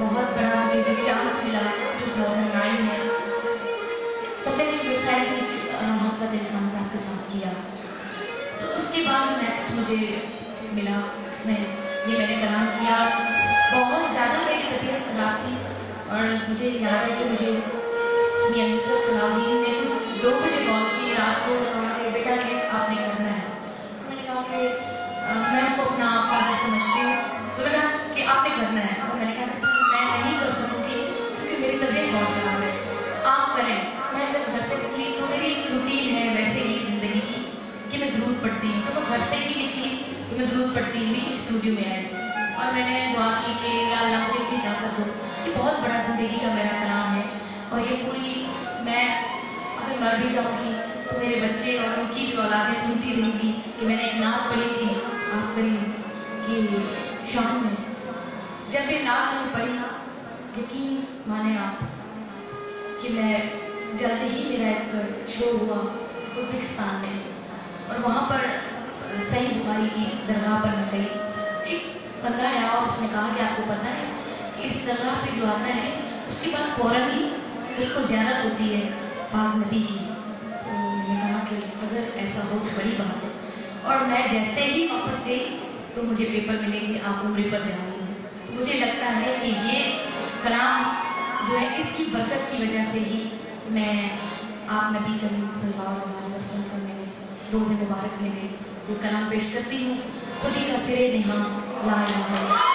बहुत बड़ा मुझे जो चांस मिला 2009 में, तब मैंने मिसाइल मोहम्मद अली खान साहब के साथ किया। तो उसके बाद नेक्स्ट मुझे मिला उसमें ये मैंने कलाम किया। बहुत ज़्यादा मेरी तबीयत खराब थी और मुझे याद है कि मुझे मियां यूसुफ सलाउद्दीन ने 2 बजे कॉल की रात को, कहा कि बेटा ये आपने करना है। मैंने कहा कि मैं आपको अपना फादर समझती हूँ, तो मैंने कहा कि आपने करना है। और मैंने कहा मैं नहीं कर सकूँगी क्योंकि मेरी तबीयत बहुत खराब है, आप करें। मैं जब घर से निकली तो मेरी एक रूटीन है वैसे ही जिंदगी की कि मैं दुरूद पढ़ती हूँ, तो मैं घर से ही निकली तो मैं दुरूद पढ़ती हुई स्टूडियो में आई और मैंने दुआ की कि या अल्लाह मुझे इतनी ताकत दो। ये बहुत बड़ा जिंदगी का मेरा कलाम है और ये पूरी, मैं अगर मर भी जाऊँगी तो मेरे बच्चे और उनकी भी औलादें सुनती रहेंगी कि मैंने एक नात पढ़ी थी आखिरी की शाम में। जब ये नात मैंने पढ़ी ना, यकीन माने आप कि मैं जल्द ही मेरा एक शो हुआ उज़्बेकिस्तान में और वहाँ पर सही बुखारी की दरगाह पर मैं गई। एक बंदा आया और उसने कहा कि आपको पता है कि इस दरगाह पे जो आता है उसके बाद फौरन ही उसको ज़ियारत होती है पाक नबी की। तो मैंने कहा कि अगर ऐसा हो तो बड़ी बात है। और मैं जैसे ही वापस गई तो मुझे पेपर मिले कि आप उम्रे पर जा रही हैं। तो मुझे लगता है कि ये कलाम जो है इसकी बरकत की वजह से ही मैं आप नबी करीम सल्लल्लाहु अलैहि वसल्लम से मेरे रोज़े मुबारक में गई तो कलाम पेश करती हूँ। खुदी का सिरे निहा ला इलाहा इल्लल्लाह।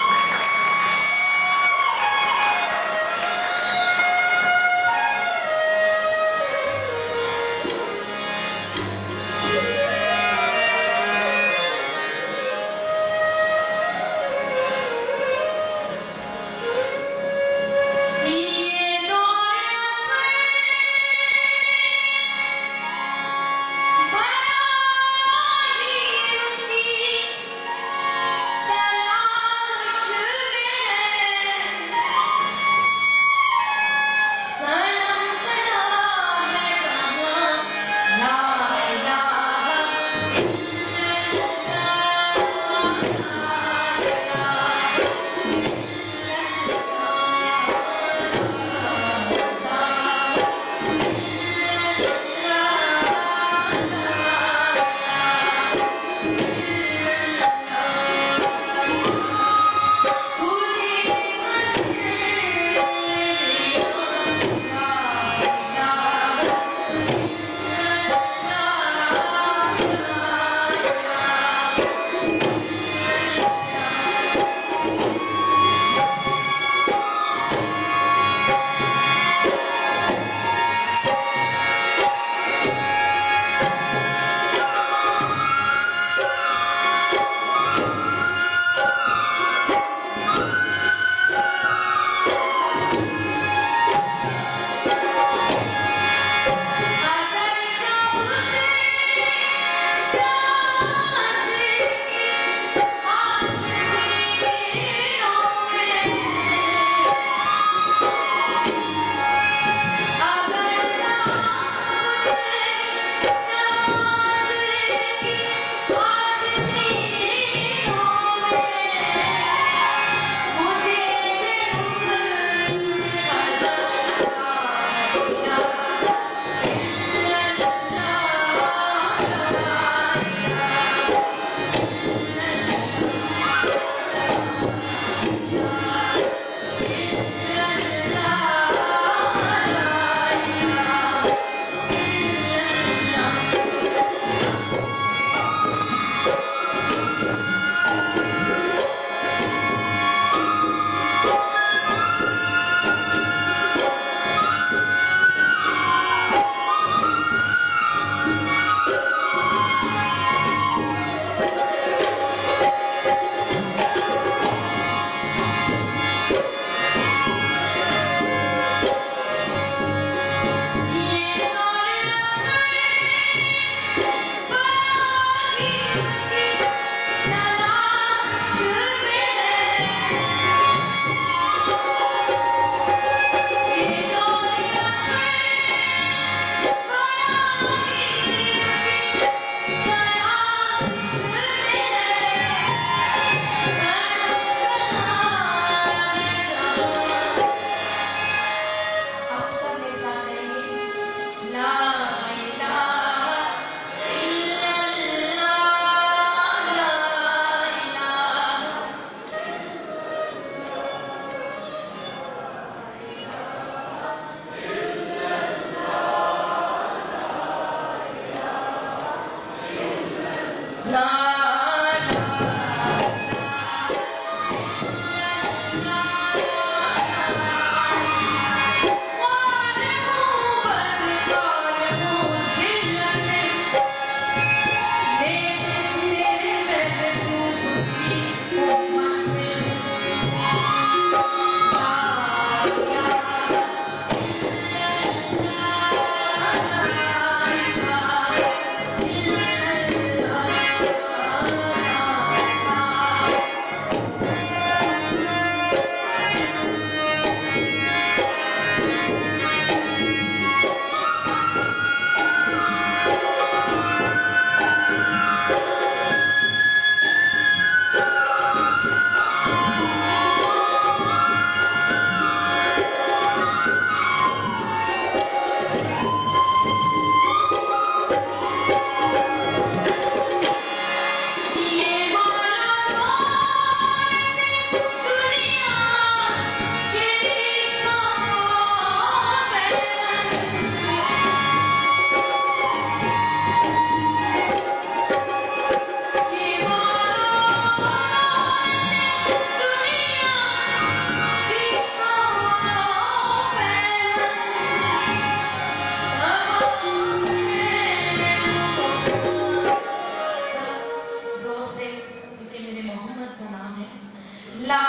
ला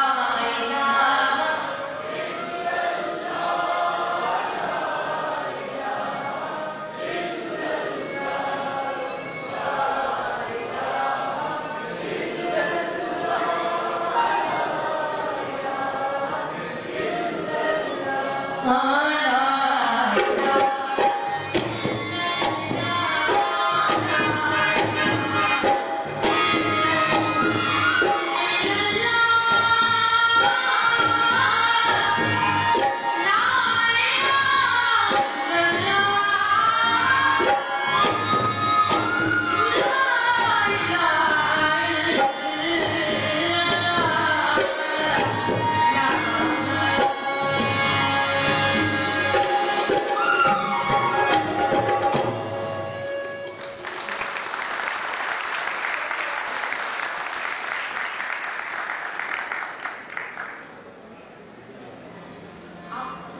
इलाहा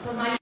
फरमाइश